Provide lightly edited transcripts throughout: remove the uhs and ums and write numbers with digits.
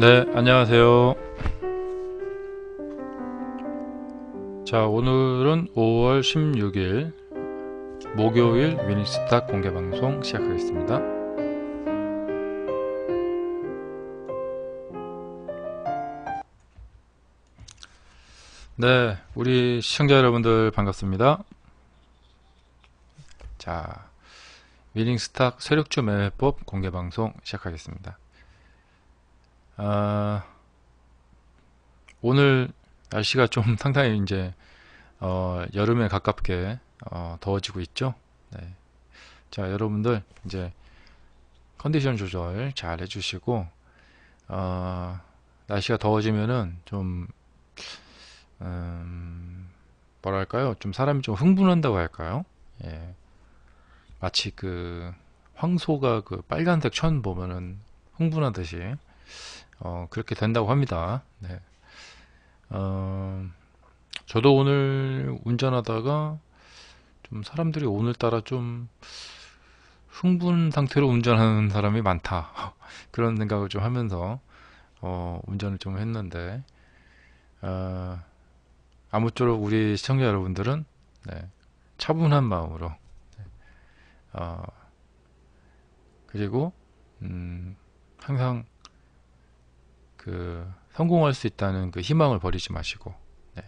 네, 안녕하세요. 자, 오늘은 5월 16일 목요일 위닝스탁 공개방송 시작하겠습니다. 네, 우리 시청자 여러분들 반갑습니다. 자, 위닝스탁 세력주 매매법 공개방송 시작하겠습니다. 오늘 날씨가 좀 상당히 이제 여름에 가깝게 더워지고 있죠. 네. 자, 여러분들 이제 컨디션 조절 잘 해주시고 날씨가 더워지면은 좀 뭐랄까요, 좀 사람이 좀 흥분한다고 할까요? 예, 마치 그 황소가 그 빨간색 천 보면은 흥분하듯이 그렇게 된다고 합니다. 네. 저도 오늘 운전하다가 좀 사람들이 오늘따라 좀 흥분 상태로 운전하는 사람이 많다 그런 생각을 좀 하면서 운전을 좀 했는데 아무쪼록 우리 시청자 여러분들은 네, 차분한 마음으로 어, 그리고 항상 그 성공할 수 있다는 그 희망을 버리지 마시고 네,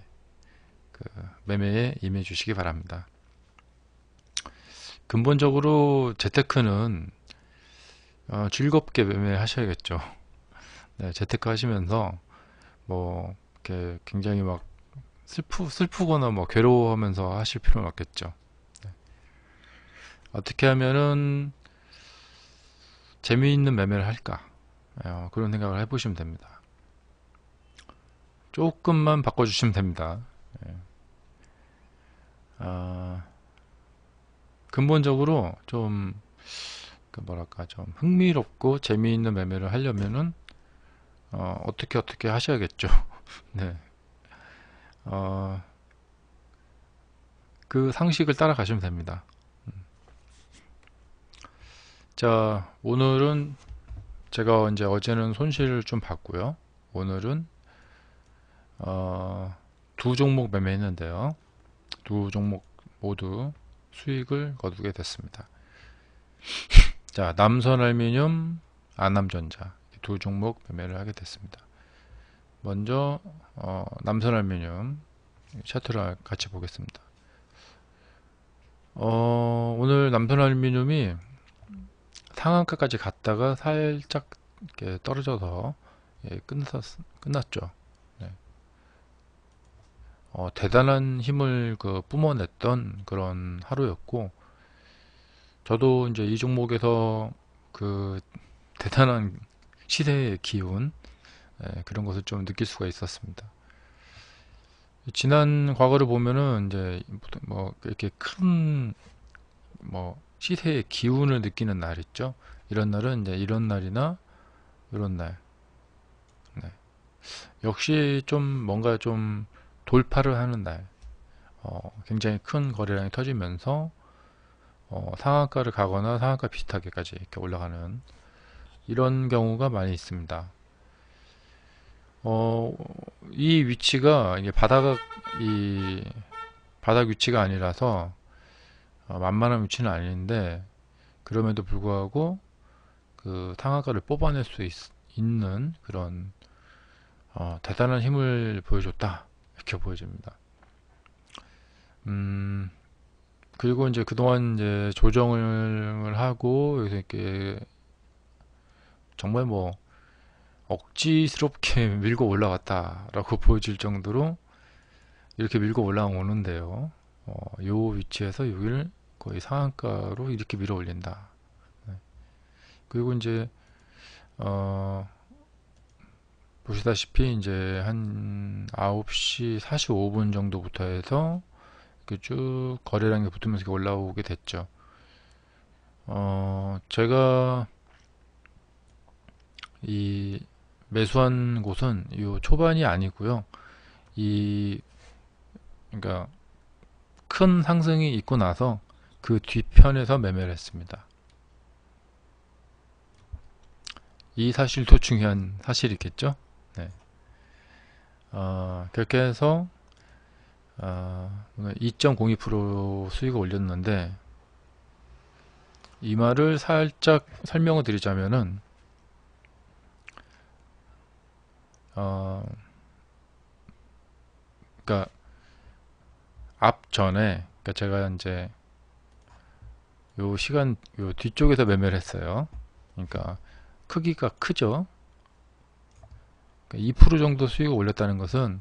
그 매매에 임해 주시기 바랍니다. 근본적으로 재테크는 즐겁게 매매하셔야겠죠. 네, 재테크 하시면서 뭐 이렇게 굉장히 막 슬프거나 뭐 괴로워하면서 하실 필요는 없겠죠. 네. 어떻게 하면은 재미있는 매매를 할까? 그런 생각을 해보시면 됩니다. 조금만 바꿔주시면 됩니다. 예. 근본적으로 좀, 그 뭐랄까, 좀 흥미롭고 재미있는 매매를 하려면은, 어떻게 하셔야겠죠. 네. 어, 그 상식을 따라가시면 됩니다. 자, 오늘은 제가 이제 어제는 손실을 좀 봤고요. 오늘은, 두 종목 매매했는데요. 두 종목 모두 수익을 거두게 됐습니다. 자, 남선알미늄, 아남전자 두 종목 매매를 하게 됐습니다. 먼저 남선알미늄 차트를 같이 보겠습니다. 오늘 남선알미늄이 상한가까지 갔다가 살짝 이렇게 떨어져서 끝났죠. 네. 대단한 힘을 뿜어냈던 그런 하루였고, 저도 이제 이 종목에서 그 대단한 시대의 기운, 그런 것을 좀 느낄 수가 있었습니다. 지난 과거를 보면은 이제 뭐 이렇게 큰 뭐 시세의 기운을 느끼는 날 있죠. 이런 날은 이제 이런 날이나 이런 날. 네. 역시 좀 뭔가 좀 돌파를 하는 날. 굉장히 큰 거래량이 터지면서 상한가를 가거나 상한가 비슷하게까지 이렇게 올라가는 이런 경우가 많이 있습니다. 이 위치가 이게 이 바닥 위치가 아니라서 만만한 위치는 아닌데, 그럼에도 불구하고 그 상한가를 뽑아낼 수 있는 그런 대단한 힘을 보여줬다 이렇게 보여집니다. 그리고 이제 그동안 이제 조정을 하고 여기서 이렇게 정말 뭐 억지스럽게 밀고 올라갔다라고 보여질 정도로 이렇게 밀고 올라오는데요. 요 위치에서 여기를 거의 상한가로 이렇게 밀어 올린다. 네. 그리고 이제 보시다시피 이제 한 9시 45분 정도부터 해서 이렇게 쭉 거래량이 붙으면서 이렇게 올라오게 됐죠. 제가 이 매수한 곳은 이 초반이 아니고요. 이 그러니까 큰 상승이 있고 나서 그 뒤편에서 매매를 했습니다. 이 사실도 중요한 사실이겠죠. 네. 그렇게 해서 2.02% 수익을 올렸는데, 이 말을 살짝 설명을 드리자면은 그러니까 앞전에, 그러니까 제가 이제 요 시간 요 뒤쪽에서 매매를 했어요. 그러니까 크기가 크죠. 그러니까 2% 정도 수익을 올렸다는 것은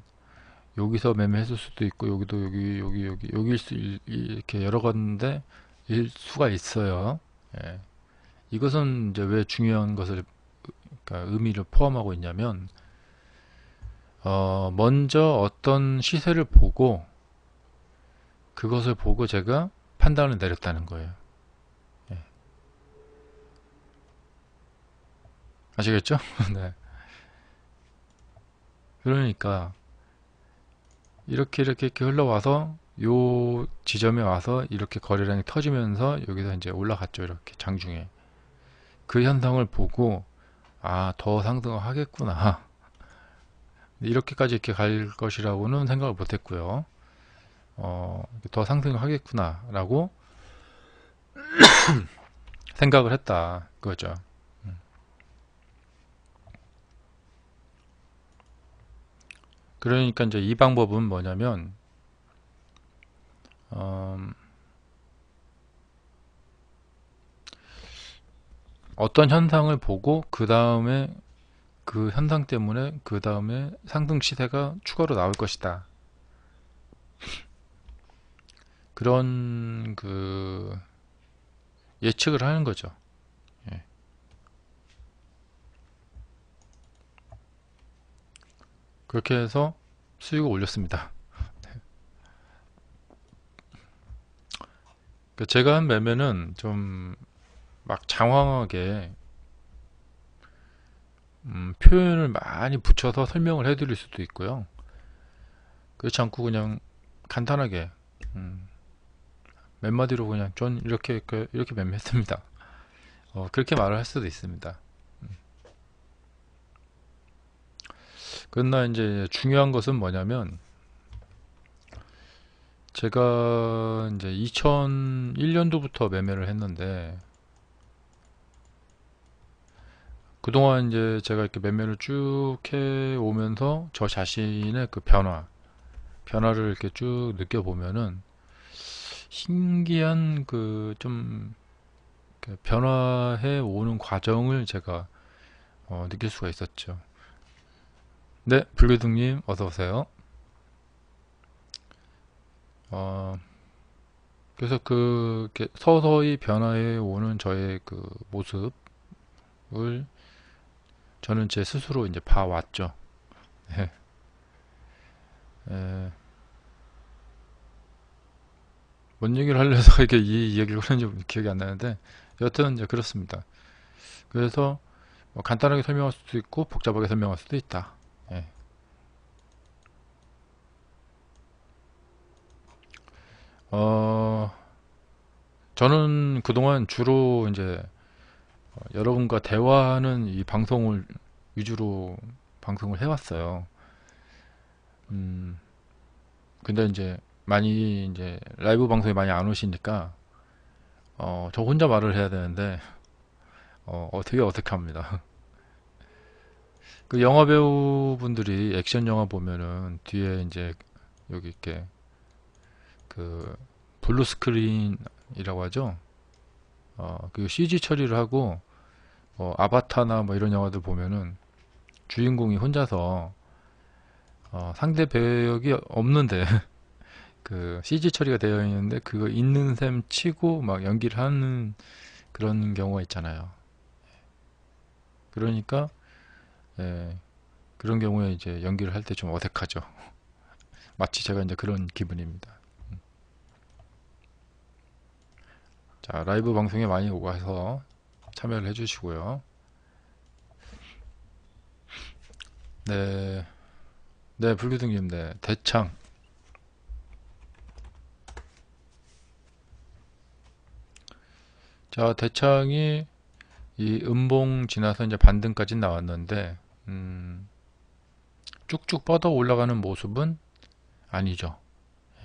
여기서 매매했을 수도 있고, 여기도 여기일 수 이렇게 여러 건데 일 수가 있어요. 예. 이것은 이제 왜 중요한 것을, 그러니까 의미를 포함하고 있냐면, 먼저 어떤 시세를 보고 그것을 보고 제가 판단을 내렸다는 거예요. 예. 아시겠죠? 네. 그러니까 이렇게 흘러와서 요 지점에 와서 이렇게 거래량이 터지면서 여기서 이제 올라갔죠. 이렇게 장중에. 그 현상을 보고, 더 상승하겠구나. 이렇게까지 이렇게 갈 것이라고는 생각을 못 했고요. 더 상승하겠구나 라고 생각을 했다. 그거죠. 그러니까 이제 이 방법은 뭐냐면, 어떤 현상을 보고 그 다음에 그 현상 때문에 그 다음에 상승 시세가 추가로 나올 것이다. 그런 그 예측을 하는 거죠. 예. 그렇게 해서 수익을 올렸습니다. 제가 한 매매는 좀 막 장황하게 표현을 많이 붙여서 설명을 해드릴 수도 있고요. 그렇지 않고 그냥 간단하게 몇 마디로 그냥 전 이렇게 매매했습니다. 그렇게 말을 할 수도 있습니다. 그러나 이제 중요한 것은 뭐냐면, 제가 이제 2001년도부터 매매를 했는데, 그동안 이제 제가 이렇게 매매를 쭉 해오면서 저 자신의 그 변화를 이렇게 쭉 느껴보면은 신기한 그 좀 변화해 오는 과정을 제가 느낄 수가 있었죠. 네, 불교등님 어서 오세요. 그래서 이렇게 서서히 변화해 오는 저의 그 모습을 저는 제 스스로 이제 봐왔죠. 예. 에, 뭔 얘기를 하려서 이게 이 얘기를 하는지 기억이 안 나는데, 여튼 이제 그렇습니다. 그래서 간단하게 설명할 수도 있고 복잡하게 설명할 수도 있다. 예. 어, 저는 그동안 주로 이제 여러분과 대화하는 이 방송을 위주로 방송을 해왔어요. 음, 근데 이제 많이 이제 라이브 방송에 많이 안 오시니까 저 혼자 말을 해야 되는데 되게 어색합니다. 그 영화 배우분들이 액션 영화 보면은 뒤에 이제 여기 이렇게 그 블루 스크린이라고 하죠. 그 CG 처리를 하고 아바타나 뭐 이런 영화들 보면은 주인공이 혼자서 상대 배역이 없는데 그 CG 처리가 되어 있는데 그거 있는 셈 치고 막 연기를 하는 그런 경우가 있잖아요. 그러니까 예, 그런 경우에 이제 연기를 할 때 좀 어색하죠. 마치 제가 이제 그런 기분입니다. 자, 라이브 방송에 많이 와서 참여를 해주시고요. 네, 네, 불교등님, 네, 대창. 자, 대창이 이 음봉 지나서 이제 반등까지 나왔는데, 쭉쭉 뻗어 올라가는 모습은 아니죠.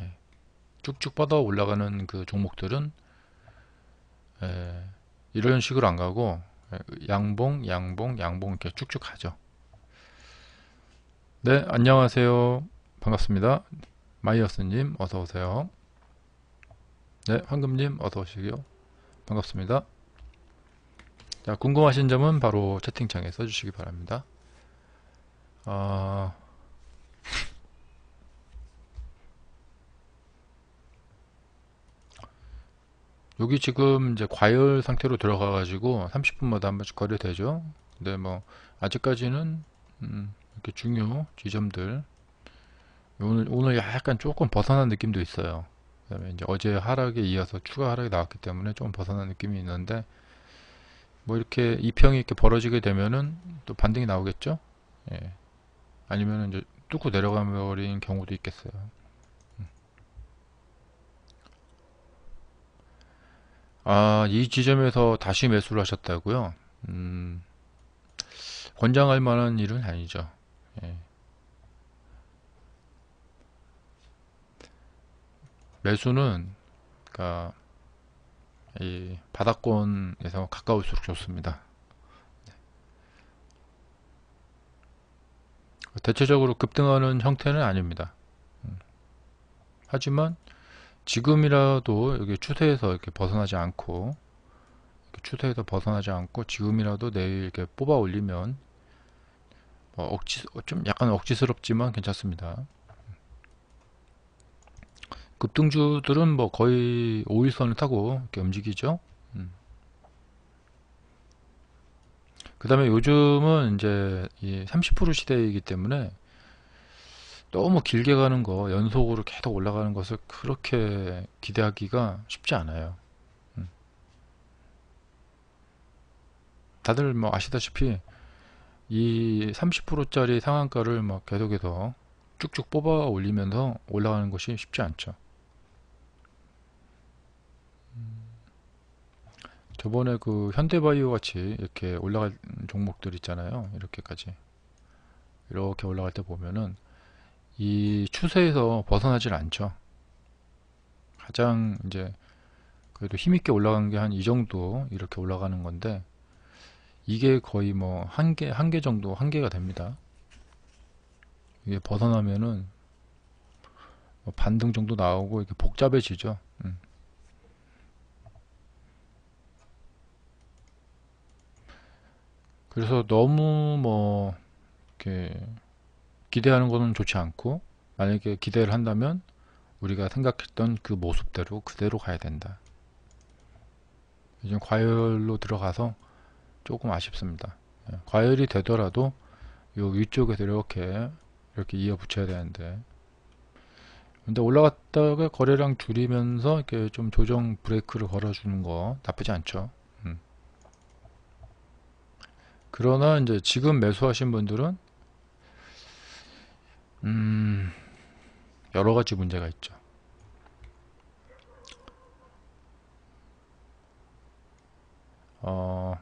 예, 쭉쭉 뻗어 올라가는 그 종목들은 이런 식으로 안 가고 양봉, 양봉, 양봉 이렇게 쭉쭉 가죠. 네, 안녕하세요. 반갑습니다. 마이어스님 어서 오세요. 네, 황금님 어서 오시고요. 반갑습니다. 자, 궁금하신 점은 바로 채팅창에 써주시기 바랍니다. 아, 여기 지금 이제 과열 상태로 들어가 가지고 30분마다 한 번씩 거래되죠. 근데 뭐 아직까지는 이렇게 중요 지점들 오늘 약간 조금 벗어난 느낌도 있어요. 그다음에 이제 어제 하락에 이어서 추가 하락이 나왔기 때문에 좀 벗어난 느낌이 있는데 뭐 이렇게 이평이 이렇게 벌어지게 되면은 또 반등이 나오겠죠. 예. 아니면 이제 뚫고 내려가 버린 경우도 있겠어요. 아, 이 지점에서 다시 매수를 하셨다고요? 음, 권장할 만한 일은 아니죠. 예. 매수는 그러니까 이 바닥권에서 가까울수록 좋습니다. 대체적으로 급등하는 형태는 아닙니다. 하지만 지금이라도 여기 추세에서 이렇게 벗어나지 않고 지금이라도 내일 이렇게 뽑아 올리면 뭐 좀 약간 억지스럽지만 괜찮습니다. 급등주들은 뭐 거의 5일선을 타고 이렇게 움직이죠. 그 다음에 요즘은 이제 이 30% 시대이기 때문에 너무 길게 가는 거, 연속으로 계속 올라가는 것을 그렇게 기대하기가 쉽지 않아요. 다들 뭐 아시다시피 이 30%짜리 상한가를 막 계속해서 쭉쭉 뽑아 올리면서 올라가는 것이 쉽지 않죠. 저번에 그 현대바이오 같이 이렇게 올라갈 종목들 있잖아요. 이렇게 올라갈 때 보면은 이 추세에서 벗어나질 않죠. 가장 이제 그래도 힘있게 올라간 게 한 이 정도 이렇게 올라가는 건데 이게 거의 뭐 한 개 정도 한계가 됩니다. 이게 벗어나면은 뭐 반등 정도 나오고 이렇게 복잡해지죠. 그래서 너무 뭐 이렇게 기대하는 것은 좋지 않고 만약에 기대를 한다면 우리가 생각했던 그 모습대로 그대로 가야 된다. 요즘 과열로 들어가서 조금 아쉽습니다. 예, 과열이 되더라도 요 위쪽에서 이렇게 이어 붙여야 되는데 근데 올라갔다가 거래량 줄이면서 이렇게 좀 조정 브레이크를 걸어주는 거 나쁘지 않죠. 그러나 이제 지금 매수하신 분들은 음, 여러 가지 문제가 있죠. 어,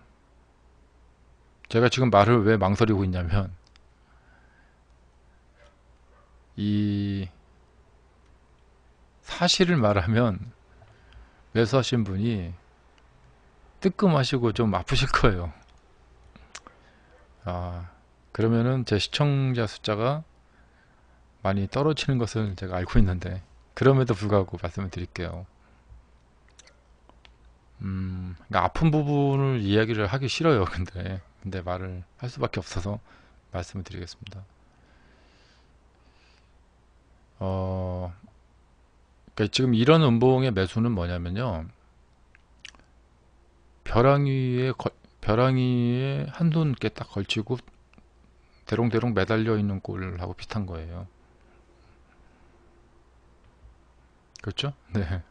제가 지금 말을 왜 망설이고 있냐면 이 사실을 말하면 매수하신 분이 뜨끔하시고 좀 아프실 거예요. 아, 그러면은 제 시청자 숫자가 많이 떨어지는 것을 제가 알고 있는데 그럼에도 불구하고 말씀을 드릴게요. 그러니까 아픈 부분을 이야기를 하기 싫어요. 근데 말을 할 수밖에 없어서 말씀을 드리겠습니다. 어, 그러니까 지금 이런 음봉의 매수는 뭐냐면요. 벼랑위에 한돈 이렇게 딱 걸치고 대롱대롱 매달려 있는 꼴하고 비슷한 거예요. 그렇죠? 네.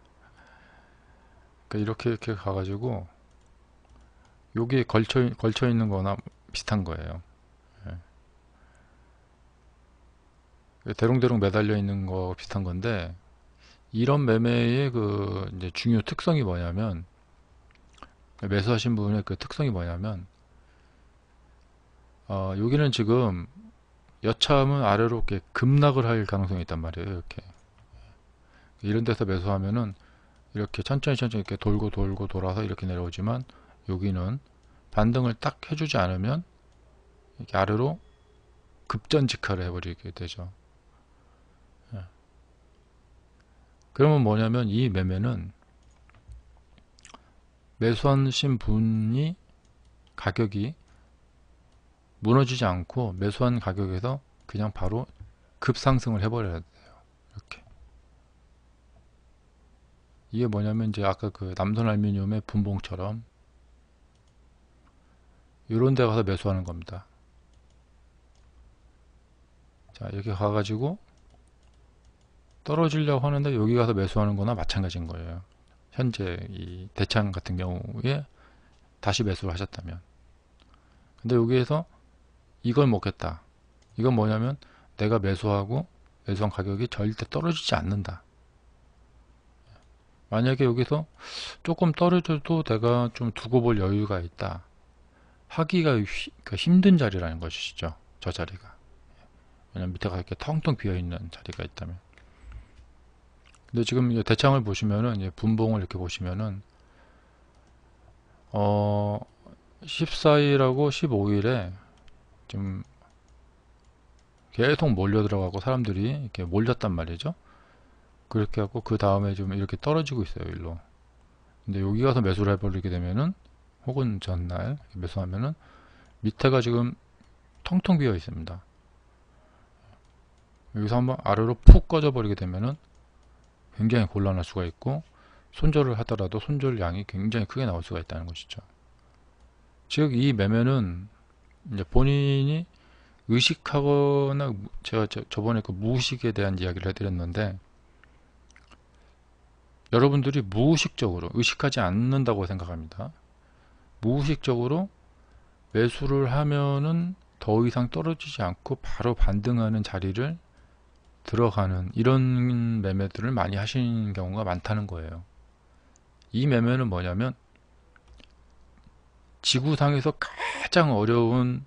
그러니까 이렇게 가가지고 여기에 걸쳐 있는 거나 비슷한 거예요. 예. 대롱대롱 매달려 있는 거 비슷한 건데 이런 매매의 그 이제 중요 특성이 뭐냐면 매수하신 분의 그 특성이 뭐냐면, 여기는 지금 여차하면 아래로 이렇게 급락을 할 가능성이 있단 말이에요. 이렇게 이런 데서 매수하면은 이렇게 천천히 이렇게 돌고 돌아서 이렇게 내려오지만, 여기는 반등을 딱 해주지 않으면 이렇게 아래로 급전직하를 해버리게 되죠. 예. 그러면 뭐냐면, 이 매매는 매수하신 분이 가격이 무너지지 않고 매수한 가격에서 그냥 바로 급상승을 해버려야 돼요. 이렇게. 이게 뭐냐면, 이제 아까 그 남선 알루미늄의 분봉처럼 이런 데 가서 매수하는 겁니다. 자, 이렇게 가가지고 떨어지려고 하는데 여기 가서 매수하는 거나 마찬가지인 거예요. 현재 이 대창 같은 경우에 다시 매수를 하셨다면. 근데 여기에서 이걸 먹겠다. 이건 뭐냐면, 내가 매수하고 매수한 가격이 절대 떨어지지 않는다. 만약에 여기서 조금 떨어져도 내가 좀 두고 볼 여유가 있다. 하기가 힘든 자리라는 것이죠. 저 자리가. 왜냐면 밑에가 이렇게 텅텅 비어 있는 자리가 있다면. 근데 지금 대창을 보시면은, 분봉을 이렇게 보시면은 14일하고 15일에 좀 계속 몰려 들어가고 사람들이 이렇게 몰렸단 말이죠. 그렇게 하고 그 다음에 좀 이렇게 떨어지고 있어요, 일로. 근데 여기 가서 매수를 해버리게 되면은, 혹은 전날 매수하면은 밑에가 지금 텅텅 비어 있습니다. 여기서 한번 아래로 푹 꺼져 버리게 되면은 굉장히 곤란할 수가 있고, 손절을 하더라도 손절 양이 굉장히 크게 나올 수가 있다는 것이죠. 즉, 이 매매는 이제 본인이 의식하거나, 제가 저번에 그 무의식에 대한 이야기를 해드렸는데, 여러분들이 무의식적으로, 의식하지 않는다고 생각합니다. 무의식적으로 매수를 하면은 더 이상 떨어지지 않고 바로 반등하는 자리를 들어가는, 이런 매매들을 많이 하시는 경우가 많다는 거예요. 이 매매는 뭐냐면, 지구상에서 가장 어려운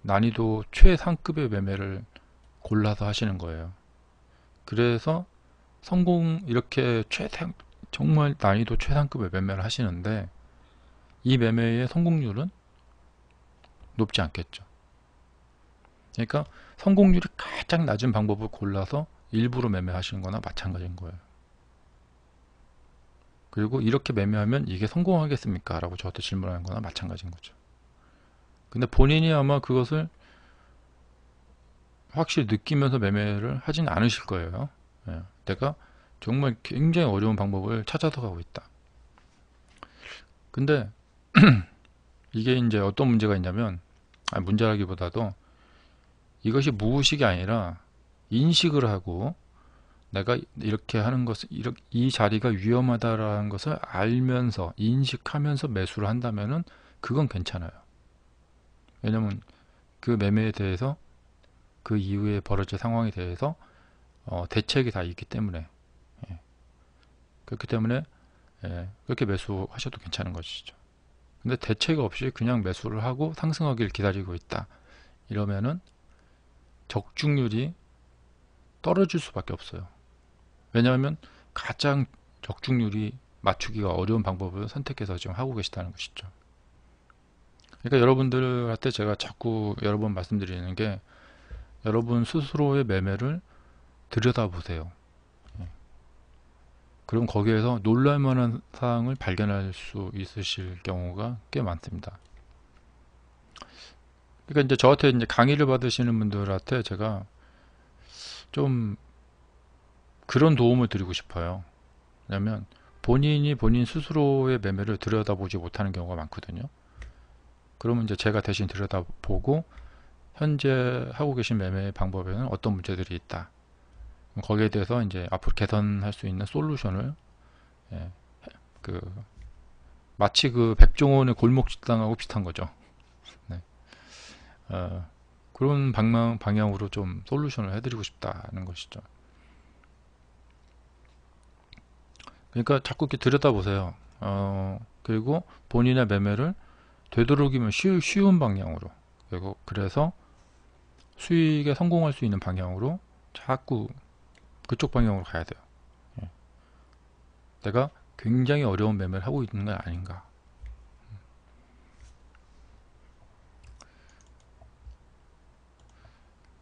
난이도 최상급의 매매를 골라서 하시는 거예요. 그래서 이렇게 정말 난이도 최상급의 매매를 하시는데, 이 매매의 성공률은 높지 않겠죠. 그러니까 성공률이 가장 낮은 방법을 골라서 일부러 매매하시는 거나 마찬가지인 거예요. 그리고 이렇게 매매하면 이게 성공하겠습니까? 라고 저한테 질문하는 거나 마찬가지인 거죠. 근데 본인이 아마 그것을 확실히 느끼면서 매매를 하진 않으실 거예요. 내가 정말 굉장히 어려운 방법을 찾아서 가고 있다. 근데 이게 이제 어떤 문제가 있냐면, 문제라기보다도 이것이 무의식이 아니라 인식을 하고, 내가 이렇게 하는 것을, 이 자리가 위험하다라는 것을 알면서 인식하면서 매수를 한다면은 그건 괜찮아요. 왜냐면 그 매매에 대해서, 그 이후에 벌어질 상황에 대해서 대책이 다 있기 때문에, 예. 그렇기 때문에 그렇게 매수하셔도 괜찮은 것이죠. 근데 대책 없이 그냥 매수를 하고 상승하기를 기다리고 있다, 이러면은 적중률이 떨어질 수밖에 없어요. 왜냐하면 가장 적중률이 맞추기가 어려운 방법을 선택해서 지금 하고 계시다는 것이죠. 그러니까 여러분들한테 제가 자꾸 여러 번 말씀드리는 게, 여러분 스스로의 매매를 들여다보세요. 그럼 거기에서 놀랄만한 사항을 발견할 수 있으실 경우가 꽤 많습니다. 그러니까 이제 저한테 이제 강의를 받으시는 분들한테 제가 좀 그런 도움을 드리고 싶어요. 왜냐면 본인이 본인 스스로의 매매를 들여다보지 못하는 경우가 많거든요. 그러면 이제 제가 대신 들여다보고, 현재 하고 계신 매매 방법에는 어떤 문제들이 있다, 거기에 대해서 이제 앞으로 개선할 수 있는 솔루션을, 예, 그 마치 그 백종원의 골목식당하고 비슷한 거죠. 네. 그런 방향으로 좀 솔루션을 해드리고 싶다는 것이죠. 그러니까 자꾸 이렇게 들여다보세요. 그리고 본인의 매매를 되도록이면 쉬운 방향으로, 그리고 그래서 수익에 성공할 수 있는 방향으로 자꾸 그쪽 방향으로 가야 돼요. 예. 내가 굉장히 어려운 매매를 하고 있는 건 아닌가.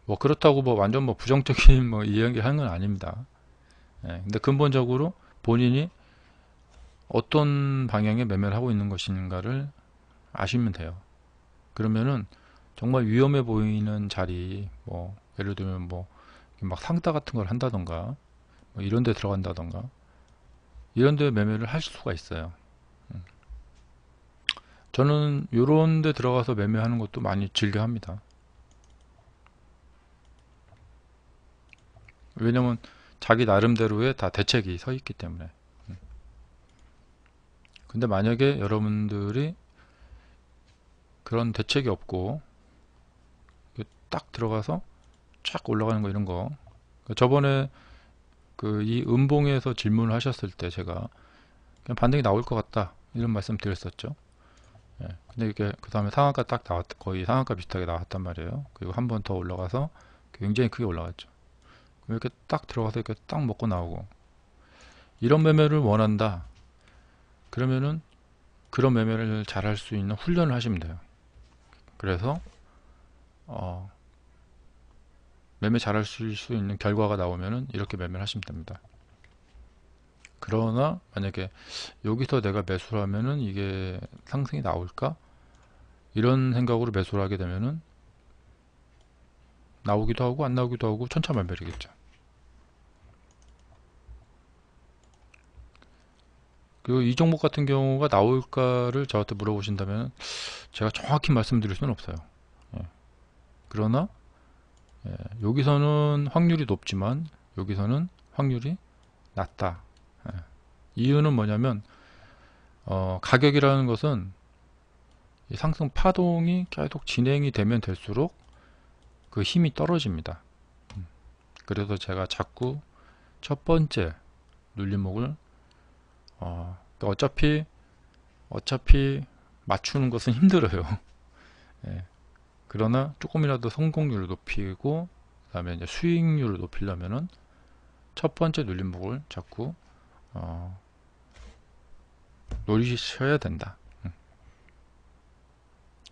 뭐 그렇다고 뭐 완전 뭐 부정적인 뭐 이야기 하는 건 아닙니다. 예. 근데 근본적으로 본인이 어떤 방향의 매매를 하고 있는 것인가를 아시면 돼요. 그러면은 정말 위험해 보이는 자리, 뭐 예를 들면 뭐 막 상따 같은 걸 한다던가 뭐 이런 데 들어간다던가 이런 데 매매를 할 수가 있어요. 저는 이런 데 들어가서 매매하는 것도 많이 즐겨 합니다. 왜냐면 자기 나름대로의 다 대책이 서 있기 때문에. 근데 만약에 여러분들이 그런 대책이 없고 딱 들어가서 쫙 올라가는 거, 이런 거, 저번에 그 이 음봉에서 질문을 하셨을 때 제가 그냥 반등이 나올 것 같다 이런 말씀 드렸었죠. 예. 근데 이게 그 다음에 상한가 딱 거의 상한가 비슷하게 나왔단 말이에요. 그리고 한 번 더 올라가서 굉장히 크게 올라갔죠. 이렇게 딱 들어가서 이렇게 딱 먹고 나오고, 이런 매매를 원한다 그러면은 그런 매매를 잘 할 수 있는 훈련을 하시면 돼요. 그래서 매매 잘 할 수 있는 결과가 나오면은 이렇게 매매를 하시면 됩니다. 그러나 만약에 여기서 내가 매수를 하면은 이게 상승이 나올까? 이런 생각으로 매수를 하게 되면은 나오기도 하고 안 나오기도 하고 천차만별이겠죠. 그리고 이 종목 같은 경우가 나올까를 저한테 물어보신다면 제가 정확히 말씀드릴 수는 없어요. 예. 그러나 여기서는 확률이 높지만 여기서는 확률이 낮다. 예. 이유는 뭐냐면 가격이라는 것은 이 상승 파동이 계속 진행이 되면 될수록 그 힘이 떨어집니다. 그래서 제가 자꾸 첫 번째 눌림목을 어차피 맞추는 것은 힘들어요. 예. 그러나 조금이라도 성공률을 높이고 그 다음에 이제 수익률을 높이려면은 첫 번째 눌림목을 자꾸 노리셔야 된다.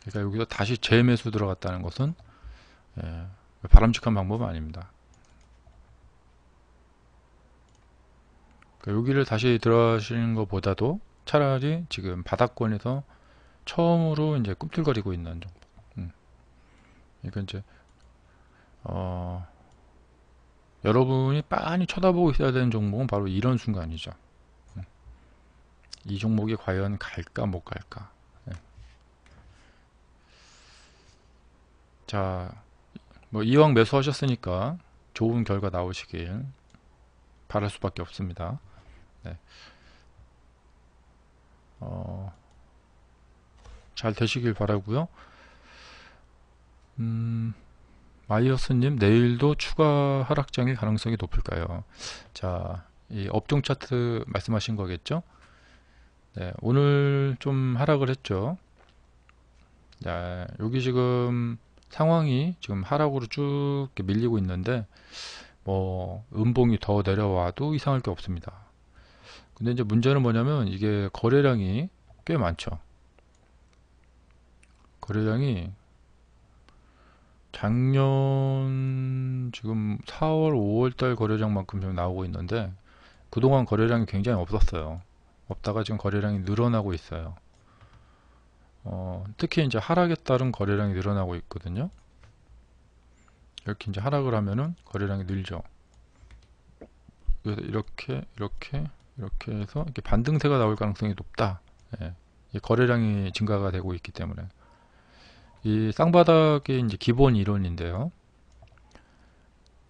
그러니까 여기서 다시 재매수 들어갔다는 것은 바람직한 방법은 아닙니다. 그러니까 여기를 다시 들어가시는 것보다도 차라리 지금 바닥권에서 처음으로 이제 꿈틀거리고 있는 종목. 그러니까 이제 여러분이 빤히 쳐다보고 있어야 되는 종목은 바로 이런 순간이죠. 이 종목이 과연 갈까 못 갈까. 자, 뭐 이왕 매수하셨으니까 좋은 결과 나오시길 바랄 수밖에 없습니다. 네. 잘 되시길 바라고요. 마이어스님, 내일도 추가 하락장의 가능성이 높을까요? 자, 이 업종 차트 말씀하신 거겠죠? 네, 오늘 좀 하락을 했죠. 자, 여기 지금 상황이 지금 하락으로 쭉 이렇게 밀리고 있는데 뭐 음봉이 더 내려와도 이상할 게 없습니다. 근데 이제 문제는 뭐냐면 이게 거래량이 꽤 많죠. 거래량이 작년 지금 4월, 5월달 거래량만큼 지금 나오고 있는데 그동안 거래량이 굉장히 없었어요. 없다가 지금 거래량이 늘어나고 있어요. 특히 이제 하락에 따른 거래량이 늘어나고 있거든요. 이렇게 이제 하락을 하면은 거래량이 늘죠. 그래서 이렇게 해서 이렇게 반등세가 나올 가능성이 높다. 예. 거래량이 증가가 되고 있기 때문에 이 쌍바닥의 이제 기본 이론인데요.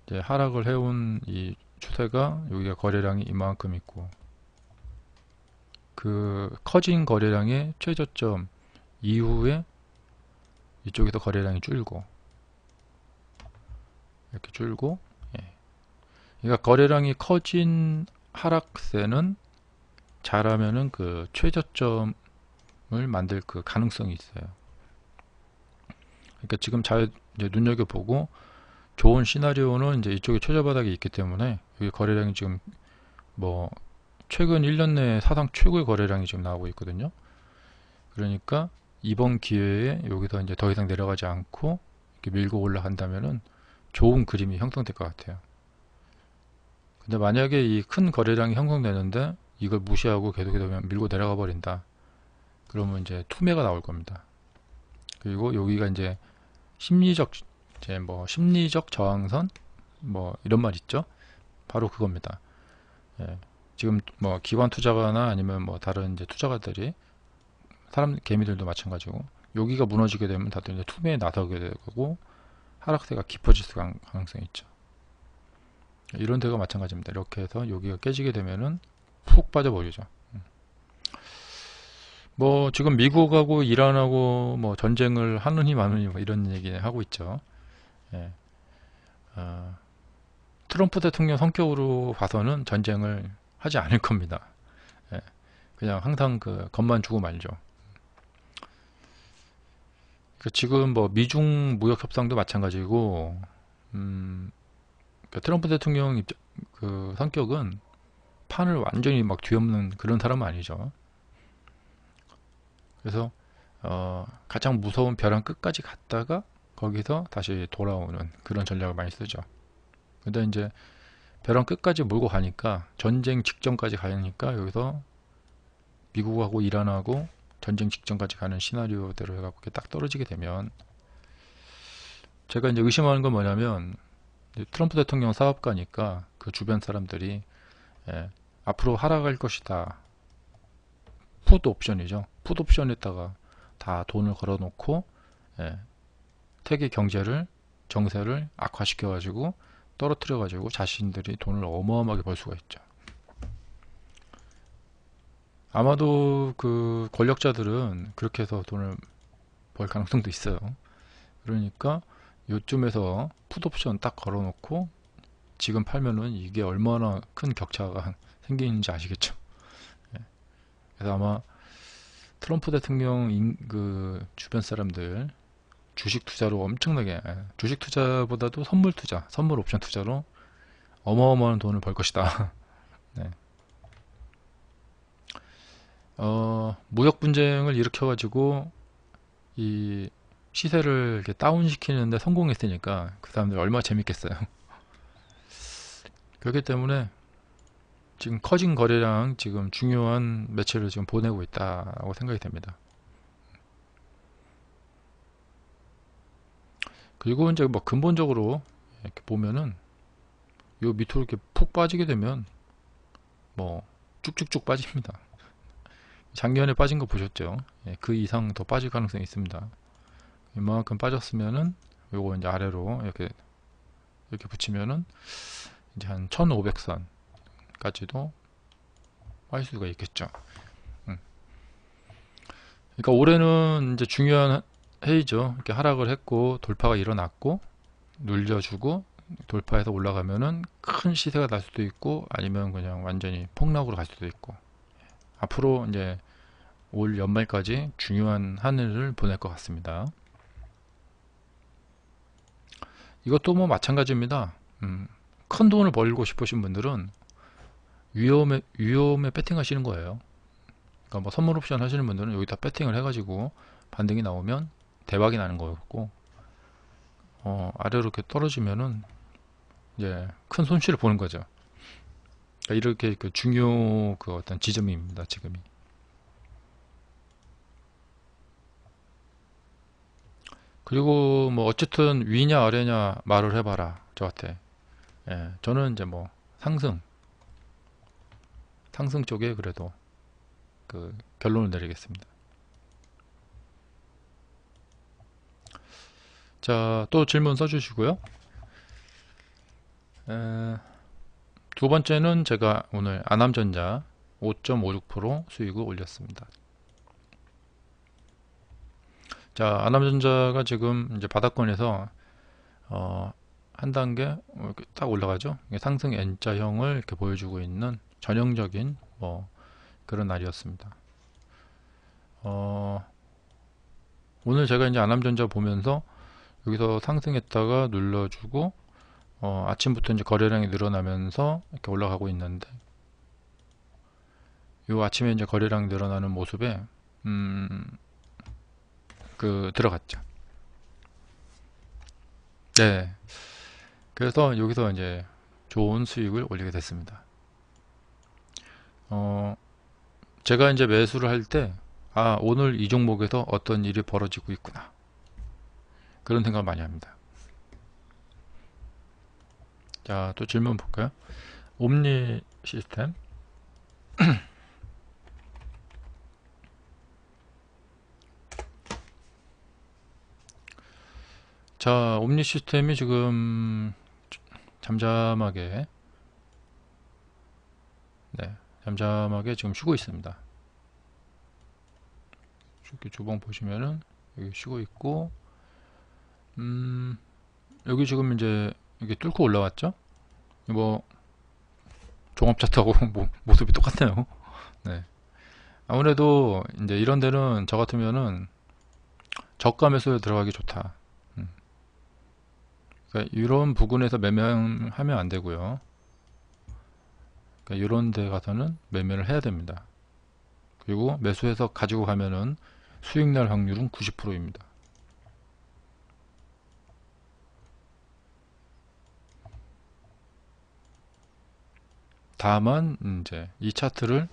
이제 하락을 해온 이 추세가 여기가 거래량이 이만큼 있고 그 커진 거래량의 최저점 이후에 이쪽에서 거래량이 줄고 이렇게 줄고, 예. 그러니까 거래량이 커진 하락세는 잘하면은 그 최저점 만들 그 가능성이 있어요. 그러니까 지금 잘 이제 눈여겨보고 좋은 시나리오는 이제 이쪽에 최저바닥이 있기 때문에 여기 거래량이 지금 뭐 최근 1년 내에 사상 최고의 거래량이 지금 나오고 있거든요. 그러니까 이번 기회에 여기서 이제 더 이상 내려가지 않고 이렇게 밀고 올라간다면은 좋은 그림이 형성될 것 같아요. 근데 만약에 이 큰 거래량이 형성되는데 이걸 무시하고 계속해서 그냥 밀고 내려가 버린다. 그러면 이제 투매가 나올 겁니다. 그리고 여기가 이제 심리적 이제 뭐 심리적 저항선 뭐 이런 말 있죠. 바로 그겁니다. 예. 지금 뭐 기관 투자가나 아니면 뭐 다른 이제 투자가들이 사람 개미들도 마찬가지고 여기가 무너지게 되면 다들 이제 투매에 나서게 되고 하락세가 깊어질 가능성이 있죠. 이런 데가 마찬가지입니다. 이렇게 해서 여기가 깨지게 되면은 푹 빠져버리죠. 뭐 지금 미국하고 이란하고 뭐 전쟁을 하느니 마느니 뭐 이런 얘기 하고 있죠. 예. 트럼프 대통령 성격으로 봐서는 전쟁을 하지 않을 겁니다. 예. 그냥 항상 그 겁만 주고 말죠. 지금 뭐 미중 무역 협상도 마찬가지고, 트럼프 대통령 그 성격은 판을 완전히 막 뒤엎는 그런 사람은 아니죠. 그래서 가장 무서운 벼랑 끝까지 갔다가 거기서 다시 돌아오는 그런 전략을 많이 쓰죠. 근데 이제 벼랑 끝까지 몰고 가니까 전쟁 직전까지 가니까 여기서 미국하고 이란하고 전쟁 직전까지 가는 시나리오대로 해갖고 이렇게 딱 떨어지게 되면 제가 이제 의심하는 건 뭐냐면 트럼프 대통령 사업가니까 그 주변 사람들이 앞으로 하락할 것이다. 풋 옵션이죠. 풋 옵션에다가 다 돈을 걸어놓고 세계 경제를 정세를 악화시켜가지고 떨어뜨려가지고 자신들이 돈을 어마어마하게 벌 수가 있죠. 아마도 그 권력자들은 그렇게 해서 돈을 벌 가능성도 있어요. 그러니까 요쯤에서 풋옵션 딱 걸어놓고 지금 팔면은 이게 얼마나 큰 격차가 생기는지 아시겠죠. 그래서 아마 트럼프 대통령 그 주변 사람들 주식 투자로 엄청나게 주식 투자보다도 선물 투자, 선물 옵션 투자로 어마어마한 돈을 벌 것이다. 네. 무역 분쟁을 일으켜가지고 이 시세를 이렇게 다운시키는데 성공했으니까 그 사람들 얼마나 재밌겠어요. 그렇기 때문에 지금 커진 거래량 지금 중요한 매체를 지금 보내고 있다고 생각이 됩니다. 그리고 이제 뭐 근본적으로 이렇게 보면은 요 밑으로 이렇게 푹 빠지게 되면 뭐 쭉쭉쭉 빠집니다. 작년에 빠진 거 보셨죠? 그 이상 더 빠질 가능성이 있습니다. 이만큼 빠졌으면은 요거 이제 아래로 이렇게 붙이면은 이제 한 1500선까지도 빠질 수가 있겠죠. 그러니까 올해는 이제 중요한 해이죠. 이렇게 하락을 했고 돌파가 일어났고 눌려주고 돌파해서 올라가면은 큰 시세가 날 수도 있고 아니면 그냥 완전히 폭락으로 갈 수도 있고 앞으로 이제 올 연말까지 중요한 한 해를 보낼 것 같습니다. 이것도 뭐 마찬가지입니다. 큰 돈을 벌고 싶으신 분들은 위험에 배팅 하시는 거예요. 그러니까 뭐 선물 옵션 하시는 분들은 여기다 배팅을 해가지고 반등이 나오면 대박이 나는 거였고 아래로 이렇게 떨어지면은 이제 큰 손실을 보는 거죠. 그러니까 이렇게 그 중요 그 어떤 지점입니다. 지금이. 그리고 뭐 어쨌든 위냐 아래냐 말을 해봐라 저한테. 저는 이제 뭐 상승 쪽에 그래도 그 결론을 내리겠습니다. 자, 또 질문 써주시고요. 두 번째는 제가 오늘 아남전자 5.56% 수익을 올렸습니다. 자, 아남전자가 지금 이제 바닥권에서 한 단계 이렇게 딱 올라가죠. 상승 N자형을 이렇게 보여주고 있는 전형적인 뭐 그런 날이었습니다. 오늘 제가 이제 안암전자 보면서 여기서 상승했다가 눌러주고 아침부터 이제 거래량이 늘어나면서 이렇게 올라가고 있는데, 요 아침에 이제 거래량이 늘어나는 모습에 들어갔죠. 네. 그래서 여기서 이제 좋은 수익을 올리게 됐습니다. 제가 이제 매수를 할 때, 오늘 이 종목에서 어떤 일이 벌어지고 있구나, 그런 생각을 많이 합니다. 자, 또 질문 볼까요? 옴니 시스템. 자, 옴니 시스템이 지금 잠잠하게, 네, 잠잠하게 지금 쉬고 있습니다. 이렇게 주봉 보시면은 여기 쉬고 있고, 여기 지금 이제 이게 뚫고 올라왔죠? 뭐 종합 차트하고 모습이 똑같네요. 네. 아무래도 이제 이런 데는 저 같으면은 저가 매수에 들어가기 좋다. 그러니까 이런 부분에서 매매하면 안 되고요. 그러니까 이런 데 가서는 매매를 해야 됩니다. 그리고 매수해서 가지고 가면은 수익 날 확률은 90%입니다. 다만 이제 이 차트를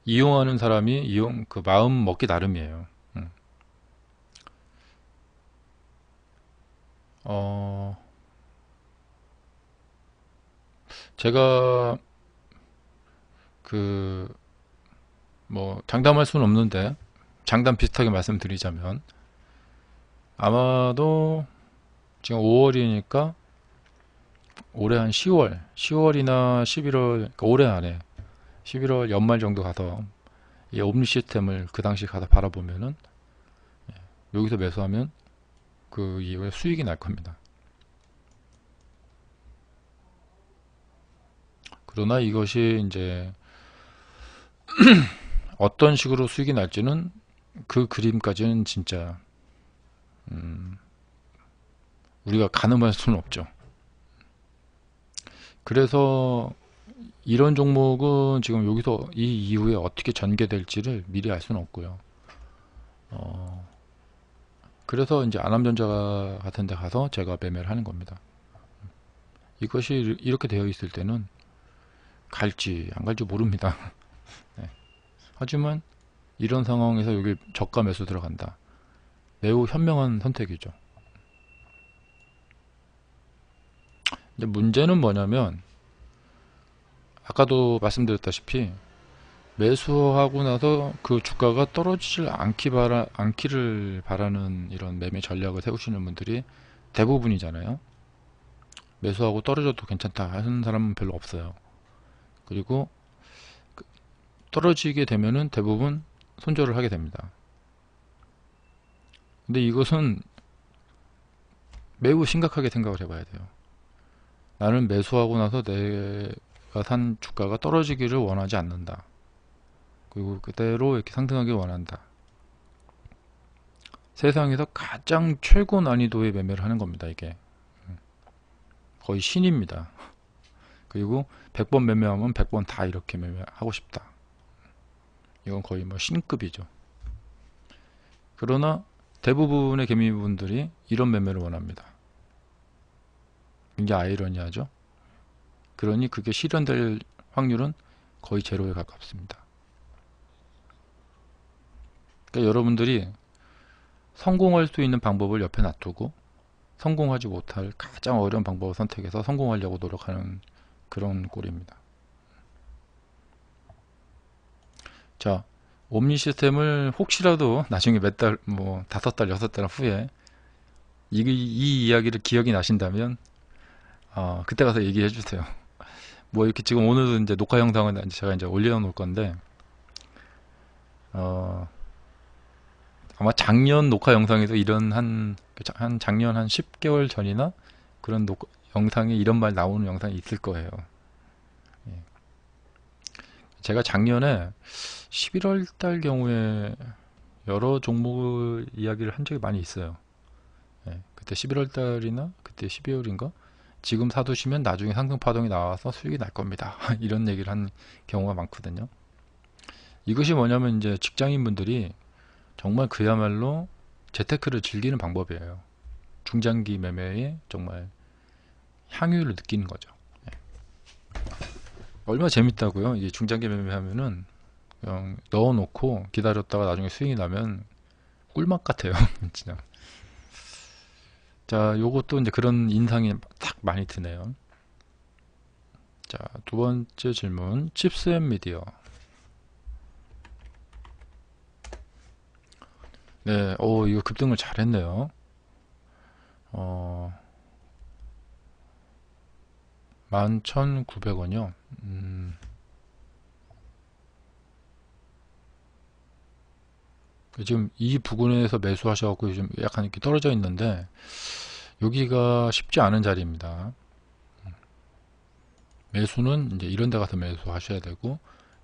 이용하는 사람이 그 마음 먹기 나름이에요. 제가 뭐 장담할 수는 없는데 장담 비슷하게 말씀드리자면, 아마도 지금 5월이니까 올해 한 10월이나 11월, 그러니까 올해 안에 11월 연말 정도 가서 이 옴니 시스템을 그 당시 가서 바라보면은, 여기서 매수하면 그 이후에 수익이 날 겁니다. 그러나 이것이 이제 어떤 식으로 수익이 날지는, 그 그림까지는 진짜 우리가 가늠할 수는 없죠. 그래서 이런 종목은 지금 여기서 이 이후에 어떻게 전개될지를 미리 알 수는 없고요. 그래서 이제 안암전자 같은 데 가서 제가 매매를 하는 겁니다. 이것이 이렇게 되어 있을 때는 갈지 안 갈지 모릅니다. 네. 하지만 이런 상황에서 여기 저가 매수 들어간다, 매우 현명한 선택이죠. 근데 문제는 뭐냐면, 아까도 말씀드렸다시피 매수하고 나서 그 주가가 떨어지질 않기를 바라는 이런 매매 전략을 세우시는 분들이 대부분이잖아요. 매수하고 떨어져도 괜찮다 하는 사람은 별로 없어요. 그리고 떨어지게 되면은 대부분 손절을 하게 됩니다. 근데 이것은 매우 심각하게 생각을 해봐야 돼요. 나는 매수하고 나서 내가 산 주가가 떨어지기를 원하지 않는다. 그리고 그대로 이렇게 상승하길 원한다. 세상에서 가장 최고 난이도의 매매를 하는 겁니다, 이게. 거의 신입니다. 그리고 100번 매매하면 100번 다 이렇게 매매하고 싶다. 이건 거의 뭐 신급이죠. 그러나 대부분의 개미분들이 이런 매매를 원합니다. 굉장히 아이러니하죠. 그러니 그게 실현될 확률은 거의 제로에 가깝습니다. 그러니까 여러분들이 성공할 수 있는 방법을 옆에 놔두고 성공하지 못할 가장 어려운 방법을 선택해서 성공하려고 노력하는 그런 꼴입니다. 자, 옴니 시스템을 혹시라도 나중에 몇 달, 뭐 5달, 6달 후에 이 이야기를 기억이 나신다면 그때 가서 얘기해 주세요. 뭐 이렇게 지금 오늘은 이제 녹화 영상을 제가 이제 올려놓을 건데, 아마 작년 녹화 영상에서 이런 한 작년 한 10개월 전이나 그런 영상에 이런 말 나오는 영상이 있을 거예요. 예. 제가 작년에 11월 달 경우에 여러 종목을 이야기를 한 적이 많이 있어요. 예, 그때 11월 달이나 그때 12월인가 지금 사두시면 나중에 상승 파동이 나와서 수익이 날 겁니다. 이런 얘기를 한 경우가 많거든요. 이것이 뭐냐면 이제 직장인 분들이 정말 그야말로 재테크를 즐기는 방법이에요. 중장기 매매에 정말 향유를 느끼는 거죠. 예. 얼마나 재밌다고요? 이게 중장기 매매하면은 그냥 넣어놓고 기다렸다가 나중에 수익이 나면 꿀맛 같아요. 진짜. 자, 요것도 이제 그런 인상이 딱 많이 드네요. 자, 두 번째 질문. 칩스 앤 미디어. 네, 이거 급등을 잘했네요. 11,900원이요. 지금 이 부근에서 매수하셔갖고 지금 약간 이렇게 떨어져 있는데 여기가 쉽지 않은 자리입니다. 매수는 이제 이런 데 가서 매수하셔야 되고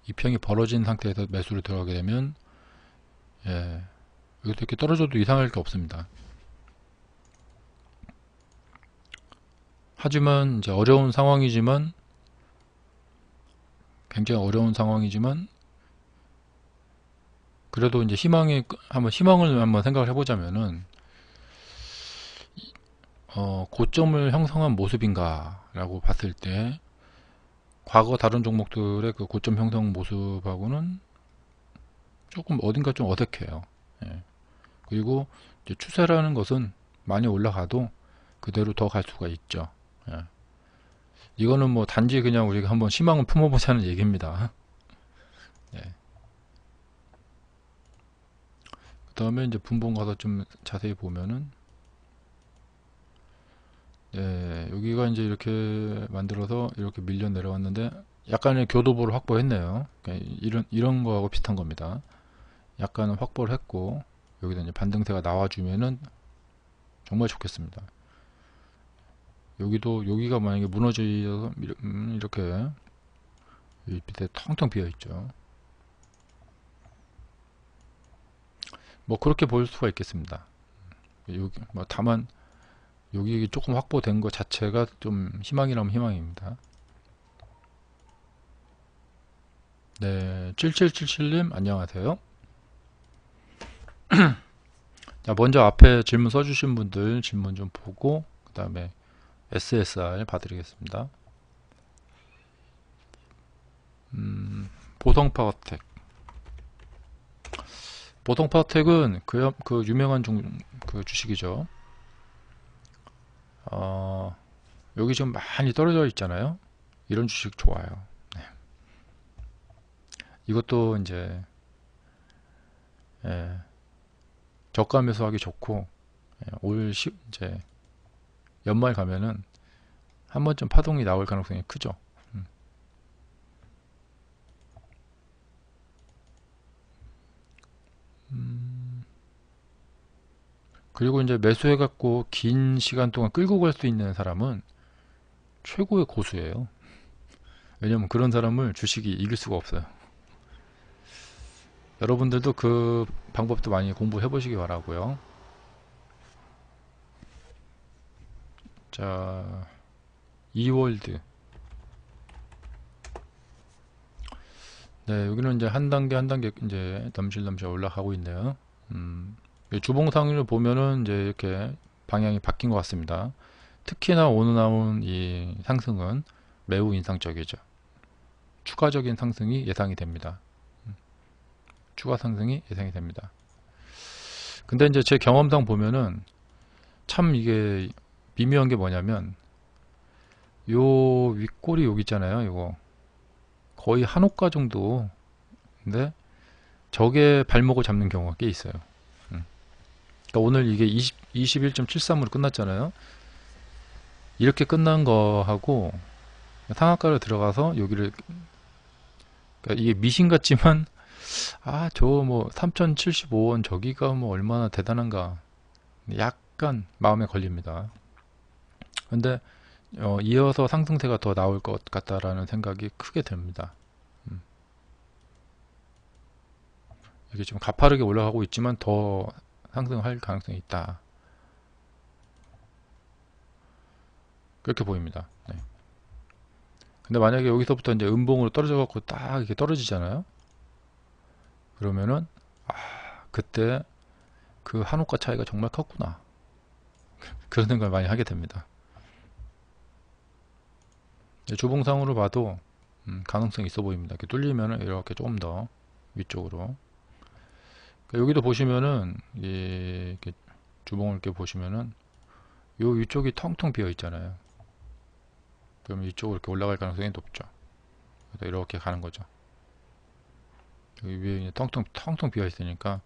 이평이 벌어진 상태에서 매수를 들어가게 되면 예, 여기서 이렇게 떨어져도 이상할 게 없습니다. 하지만 이제 어려운 상황이지만 굉장히 어려운 상황이지만 그래도 이제 희망을 한번 생각을 해보자면은 고점을 형성한 모습인가 라고 봤을 때 과거 다른 종목들의 그 고점 형성 모습하고는 조금 어딘가 좀 어색해요. 예. 그리고 이제 추세라는 것은 많이 올라가도 그대로 더 갈 수가 있죠. 예. 이거는 뭐 단지 그냥 우리가 한번 희망을 품어보자는 얘기입니다. 예. 그 다음에 이제 분봉 가서 좀 자세히 보면은 네, 여기가 이제 이렇게 만들어서 이렇게 밀려 내려왔는데 약간의 교도보를 확보했네요. 그러니까 이런 거하고 비슷한 겁니다. 약간은 확보를 했고 여기다 이제 반등세가 나와주면은 정말 좋겠습니다. 여기가 만약에 무너져서 이렇게 밑에 텅텅 비어 있죠. 뭐 그렇게 볼 수가 있겠습니다. 여기 뭐 다만 여기 조금 확보된 것 자체가 좀 희망이라면 희망입니다. 네, 7777님 안녕하세요. 자, 먼저 앞에 질문 써주신 분들 질문 좀 보고 그 다음에 SSR 봐드리겠습니다. 보성파워텍. 보성파워텍은 그 유명한 그 주식이죠. 여기 지금 많이 떨어져 있잖아요. 이런 주식 좋아요. 네. 이것도 이제 저가 매수하기 좋고 이제 연말 가면은 한 번쯤 파동이 나올 가능성이 크죠. 그리고 이제 매수해 갖고 긴 시간 동안 끌고 갈 수 있는 사람은 최고의 고수예요. 왜냐면 그런 사람을 주식이 이길 수가 없어요. 여러분들도 그 방법도 많이 공부해 보시기 바라고요. 자, 이월드. 네, 여기는 이제 한 단계 한 단계 이제 넘실넘실 올라가고 있네요. 주봉상을 보면은 이제 이렇게 방향이 바뀐 것 같습니다. 특히나 오늘 나온 이 상승은 매우 인상적이죠. 추가적인 상승이 예상이 됩니다. 추가 상승이 예상이 됩니다. 근데 이제 제 경험상 보면은 참 이게 미묘한 게 뭐냐면 요 윗골이 여기 있잖아요. 이거 거의 한 호가 정도. 근데 저게 발목을 잡는 경우가 꽤 있어요. 그러니까 오늘 이게 21.73으로 끝났잖아요. 이렇게 끝난 거하고 상한가로 들어가서 여기를 그러니까 이게 미신 같지만 저 뭐 3075원 저기가 뭐 얼마나 대단한가 약간 마음에 걸립니다. 근데 이어서 상승세가 더 나올 것 같다라는 생각이 크게 듭니다. 이게 좀 가파르게 올라가고 있지만 더 상승할 가능성이 있다. 그렇게 보입니다. 네. 근데 만약에 여기서부터 이제 음봉으로 떨어져 갖고 딱 이렇게 떨어지잖아요. 그러면은 그때 그 한옥과 차이가 정말 컸구나. 그런 생각을 많이 하게 됩니다. 주봉상으로 봐도 가능성이 있어 보입니다. 이렇게 뚫리면은 이렇게 조금 더 위쪽으로. 여기도 보시면은 이렇게 주봉을 이렇게 보시면은 요 위쪽이 텅텅 비어 있잖아요. 그럼 이쪽으로 이렇게 올라갈 가능성이 높죠. 그래서 이렇게 가는 거죠. 여기 위에 텅텅 비어 있으니까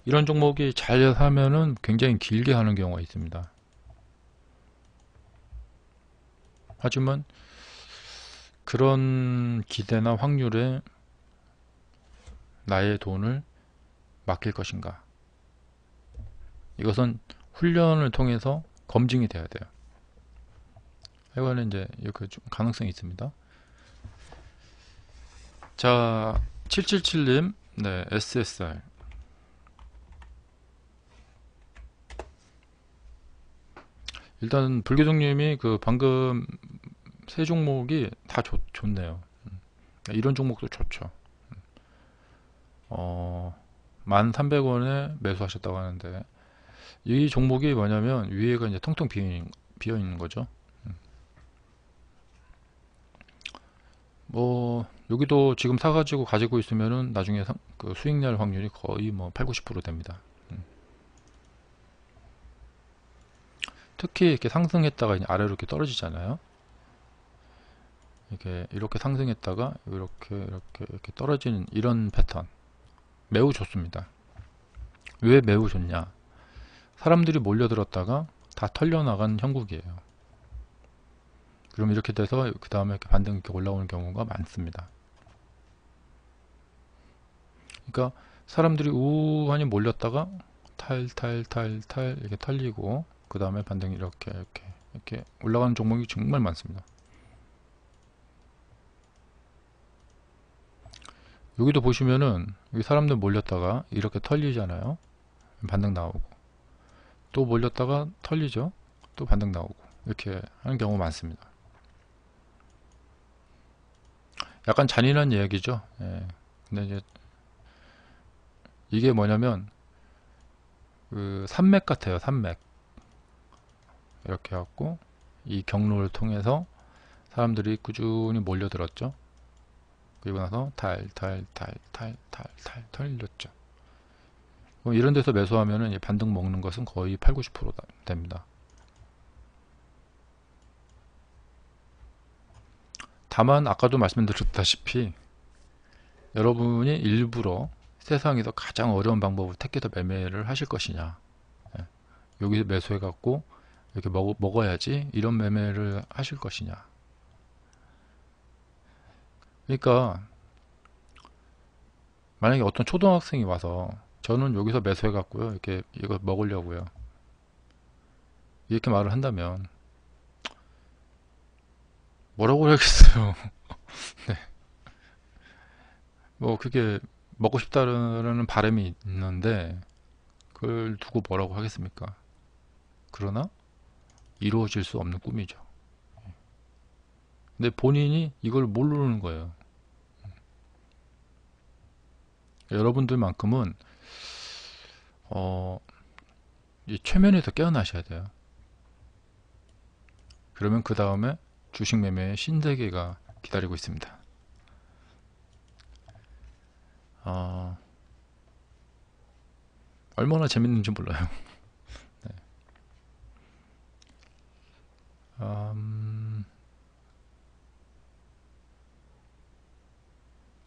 이런 종목이 잘 사면은 굉장히 길게 하는 경우가 있습니다. 하지만 그런 기대나 확률에 나의 돈을 맡길 것인가? 이것은 훈련을 통해서 검증이 돼야 돼요. 이거는 이제 이렇게 좀 가능성이 있습니다. 자, 777님, 네, SSR. 일단 불교종님이 그 방금 세 종목이 다 좋네요. 이런 종목도 좋죠. 1,300원에 매수하셨다고 하는데 이 종목이 뭐냐면 위에가 이제 텅텅 비어 있는 거죠. 뭐 여기도 지금 사가지고 가지고 있으면은 나중에 그 수익 날 확률이 거의 뭐 8, 90% 됩니다. 특히 이렇게 상승했다가 이제 아래로 이렇게 떨어지잖아요. 이렇게 상승했다가 이렇게 떨어지는 이런 패턴 매우 좋습니다. 왜 매우 좋냐? 사람들이 몰려들었다가 다 털려나간 형국이에요. 그럼 이렇게 돼서 그 다음에 이렇게 반등 이렇게 올라오는 경우가 많습니다. 그러니까 사람들이 우한히 몰렸다가 탈 이렇게 털리고 그 다음에 반등이 이렇게 올라가는 종목이 정말 많습니다. 여기도 보시면은 여기 사람들 몰렸다가 이렇게 털리잖아요. 반등 나오고 또 몰렸다가 털리죠. 또 반등 나오고 이렇게 하는 경우가 많습니다. 약간 잔인한 이야기죠. 예. 근데 이제 이게 뭐냐면 그 산맥 같아요. 산맥 이렇게 해갖고 이 경로를 통해서 사람들이 꾸준히 몰려들었죠. 그리고 나서 털렸죠. 이런 데서 매수하면은 반등 먹는 것은 거의 8, 90% 됩니다. 다만 아까도 말씀드렸다시피 여러분이 일부러 세상에서 가장 어려운 방법을 택해서 매매를 하실 것이냐, 여기서 매수해 갖고 이렇게 먹어야지 이런 매매를 하실 것이냐. 그러니까 만약에 어떤 초등학생이 와서 저는 여기서 매수해 갖고요 이렇게 이거 먹으려고요 이렇게 말을 한다면 뭐라고 해야겠어요. 네. 뭐 그게 먹고 싶다는 바람이 있는데 그걸 두고 뭐라고 하겠습니까? 그러나 이루어질 수 없는 꿈이죠. 근데 본인이 이걸 모르는 거예요. 여러분들만큼은 이 최면에서 깨어나셔야 돼요. 그러면 그 다음에 주식 매매의 신세계가 기다리고 있습니다. 얼마나 재밌는지 몰라요. 네.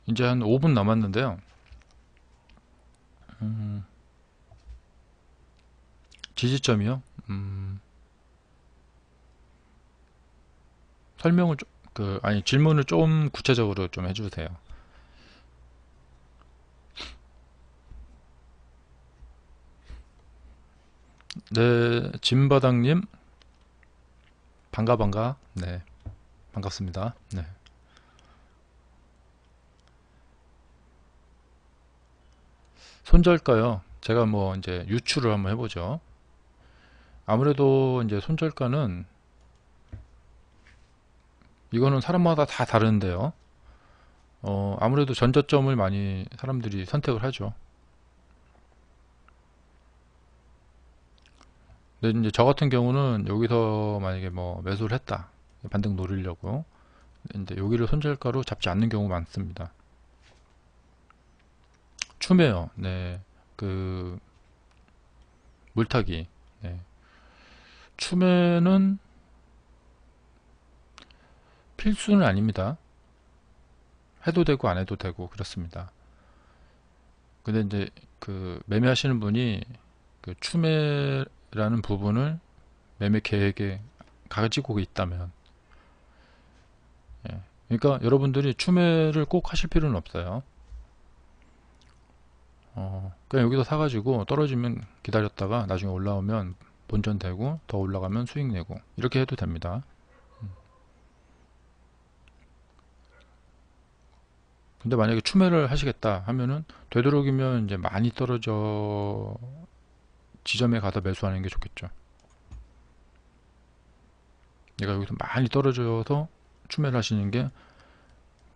이제 한 5분 남았는데요. 지지점이요? 설명을 아니 질문을 좀 구체적으로 좀 해주세요. 네, 진바닥님 반가. 네, 반갑습니다. 네. 손절가요. 제가 뭐 이제 유추를 한번 해보죠. 아무래도 이제 손절가는 이거는 사람마다 다 다른데요. 아무래도 전저점을 많이 사람들이 선택을 하죠. 근데 이제 저 같은 경우는 여기서 만약에 뭐 매수를 했다. 반등 노리려고. 이제 여기를 손절가로 잡지 않는 경우 많습니다. 추매요. 네. 그 물타기. 네. 추매는 필수는 아닙니다. 해도 되고 안 해도 되고 그렇습니다. 근데 이제 그 매매하시는 분이 그 추매라는 부분을 매매 계획에 가지고 있다면, 예. 그러니까 여러분들이 추매를 꼭 하실 필요는 없어요. 그냥 여기서 사가지고 떨어지면 기다렸다가 나중에 올라오면 본전되고 더 올라가면 수익 내고 이렇게 해도 됩니다. 근데 만약에 추매를 하시겠다 하면은 되도록이면 이제 많이 떨어져 지점에 가서 매수하는 게 좋겠죠. 내가 여기서 많이 떨어져서 추매를 하시는 게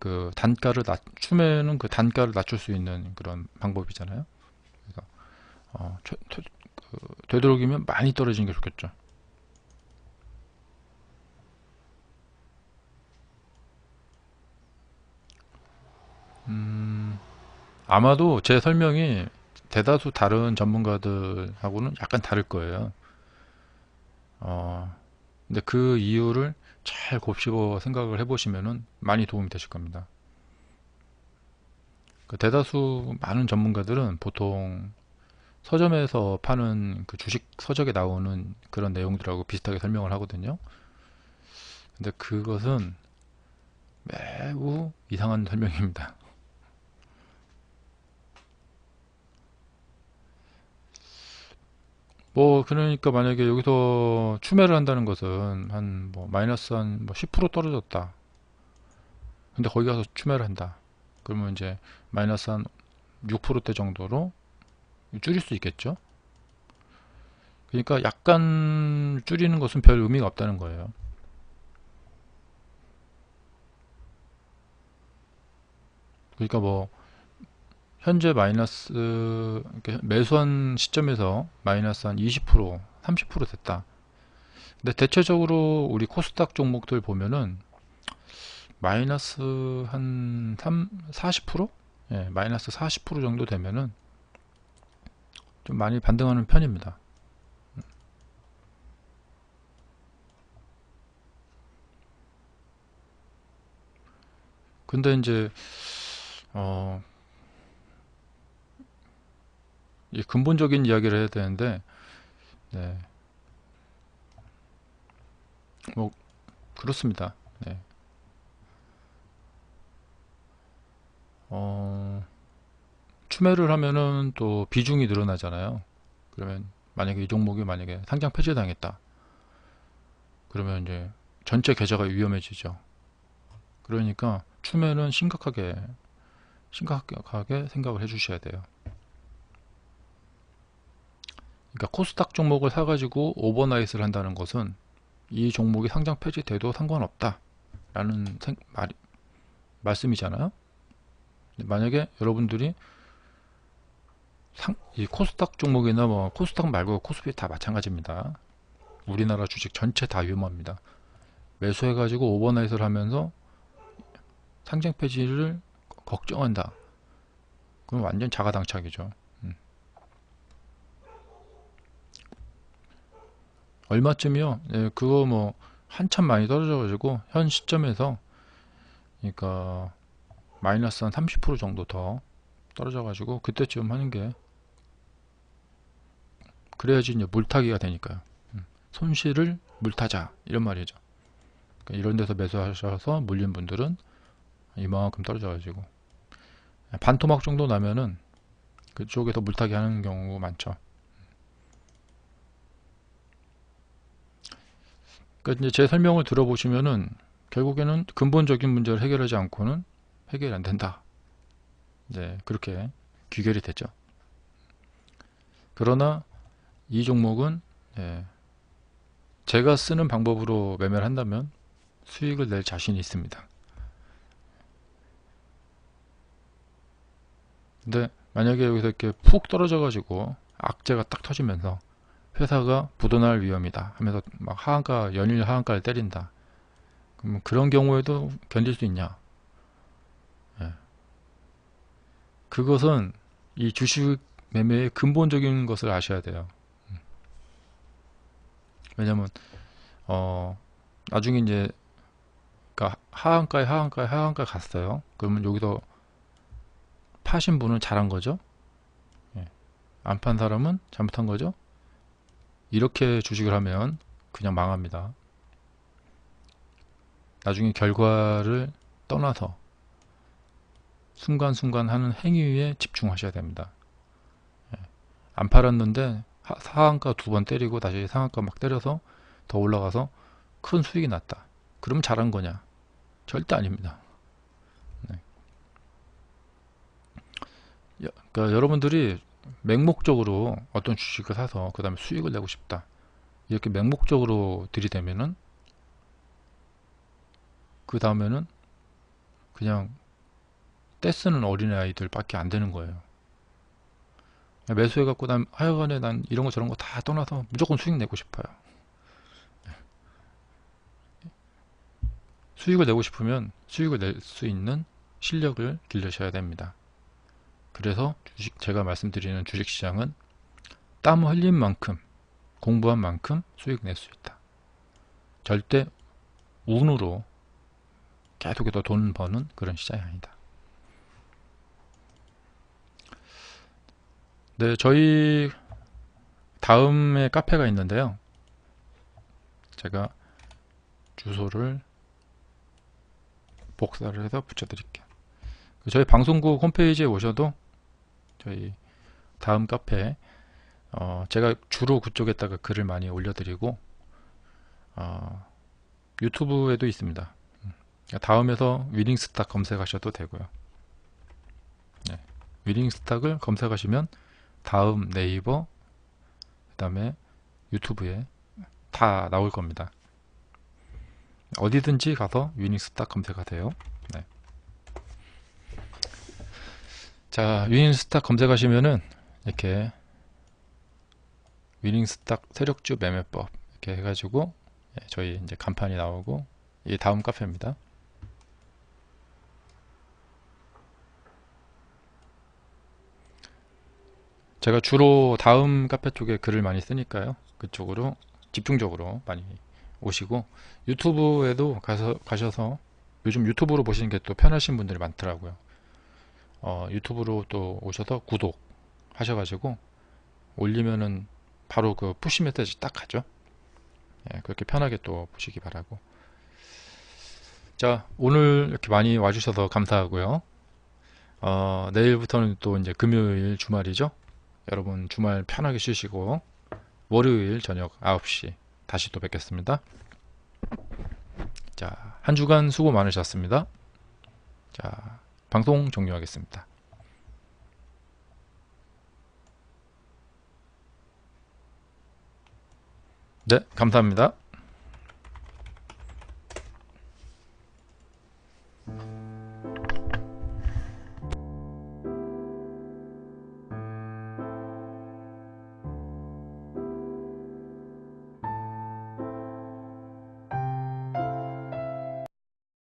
그 단가를 추매는 그 단가를 낮출 수 있는 그런 방법이잖아요. 그래서 되도록이면 많이 떨어지는 게 좋겠죠. 아마도 제 설명이 대다수 다른 전문가들하고는 약간 다를 거예요. 근데 그 이유를 잘 곱씹어 생각을 해보시면은 많이 도움이 되실 겁니다. 그 대다수 많은 전문가들은 보통 서점에서 파는 그 주식 서적에 나오는 그런 내용들하고 비슷하게 설명을 하거든요. 근데 그것은 매우 이상한 설명입니다. 뭐 그러니까 만약에 여기서 추매를 한다는 것은 한 뭐 마이너스 한 뭐 10% 떨어졌다. 근데 거기 가서 추매를 한다. 그러면 이제 마이너스 한 6%대 정도로 줄일 수 있겠죠. 그러니까 약간 줄이는 것은 별 의미가 없다는 거예요. 그러니까 뭐 현재 마이너스 매수한 시점에서 마이너스 한 20%, 30% 됐다. 근데 대체적으로 우리 코스닥 종목들 보면은 마이너스 한 40%? 예, 마이너스 40% 정도 되면은 좀 많이 반등하는 편입니다. 근데 이제 어, 이 근본적인 이야기를 해야 되는데, 네, 뭐 그렇습니다. 네. 추매를 하면은 또 비중이 늘어나잖아요. 그러면 만약에 이 종목이 만약에 상장 폐지당했다. 그러면 이제 전체 계좌가 위험해지죠. 그러니까 추매는 심각하게 생각을 해 주셔야 돼요. 그러니까 코스닥 종목을 사가지고 오버나이트를 한다는 것은 이 종목이 상장 폐지돼도 상관없다 라는 말씀이잖아요. 만약에 여러분들이 이 코스닥 종목이나 뭐 코스닥 말고 코스피 다 마찬가지입니다. 우리나라 주식 전체 다 위험합니다. 매수해가지고 오버나이트를 하면서 상장 폐지를 걱정한다. 그럼 완전 자가당착이죠. 얼마쯤이요? 네, 그거 뭐 한참 많이 떨어져가지고 현 시점에서 그러니까 마이너스 한 30% 정도 더 떨어져가지고 그때쯤 하는 게 그래야지 이제 물타기가 되니까요. 손실을 물타자 이런 말이죠. 그러니까 이런 데서 매수하셔서 물린 분들은 이만큼 떨어져가지고 반토막 정도 나면은 그쪽에서 물타기 하는 경우 많죠. 그러니까 이제 제 설명을 들어보시면은 결국에는 근본적인 문제를 해결하지 않고는 해결이 안 된다. 이제 그렇게 귀결이 되죠. 그러나 이 종목은 예, 제가 쓰는 방법으로 매매를 한다면 수익을 낼 자신이 있습니다. 근데 만약에 여기서 이렇게 푹 떨어져 가지고 악재가 딱 터지면서 회사가 부도날 위험이다 하면서 막 하한가 연일 하한가를 때린다, 그럼 그런 경우에도 견딜 수 있냐? 예. 그것은 이 주식 매매의 근본적인 것을 아셔야 돼요. 왜냐면 나중에 이제 그러니까 하한가에 갔어요. 그러면 여기서 파신 분은 잘한 거죠. 예. 안 판 사람은 잘못한 거죠. 이렇게 주식을 하면 그냥 망합니다. 나중에 결과를 떠나서 순간순간 하는 행위에 집중하셔야 됩니다. 안 팔았는데 하한가 두 번 때리고 다시 상한가 막 때려서 더 올라가서 큰 수익이 났다, 그럼 잘한 거냐? 절대 아닙니다. 네. 그러니까 여러분들이 맹목적으로 어떤 주식을 사서 그 다음에 수익을 내고 싶다, 이렇게 맹목적으로 들이대면은 그 다음에는 그냥 떼쓰는 어린아이들 밖에 안 되는 거예요. 매수해갖고 난 하여간에 난 이런 거 저런 거 다 떠나서 무조건 수익 내고 싶어요. 수익을 내고 싶으면 수익을 낼 수 있는 실력을 길러셔야 됩니다. 그래서 제가 말씀드리는 주식시장은 땀 흘린 만큼, 공부한 만큼 수익 낼 수 있다. 절대 운으로 계속해서 돈 버는 그런 시장이 아니다. 네, 저희 다음에 카페가 있는데요. 제가 주소를 복사를 해서 붙여드릴게요. 저희 방송국 홈페이지에 오셔도 저희 다음 카페, 제가 주로 그쪽에다가 글을 많이 올려드리고 유튜브에도 있습니다. 다음에서 위닝스탁 검색하셔도 되고요. 네, 위닝스탁을 검색하시면 다음 네이버, 그 다음에 유튜브에 다 나올 겁니다. 어디든지 가서 위닝스탁 검색하세요. 네. 자, 위닝스탁 검색하시면은 이렇게 위닝스탁 세력주 매매법 이렇게 해가지고 저희 이제 간판이 나오고, 이게 다음 카페입니다. 제가 주로 다음 카페 쪽에 글을 많이 쓰니까요. 그쪽으로 집중적으로 많이 오시고, 유튜브에도 가셔서 요즘 유튜브로 보시는 게 또 편하신 분들이 많더라고요. 유튜브로 또 오셔서 구독 하셔가지고 올리면은 바로 그 푸시 메시지 딱 가죠. 예, 그렇게 편하게 또 보시기 바라고. 자, 오늘 이렇게 많이 와주셔서 감사하고요. 내일부터는 또 이제 금요일 주말이죠. 여러분 주말 편하게 쉬시고 월요일 저녁 9시 다시 또 뵙겠습니다. 자, 한 주간 수고 많으셨습니다. 자, 방송 종료하겠습니다. 네, 감사합니다.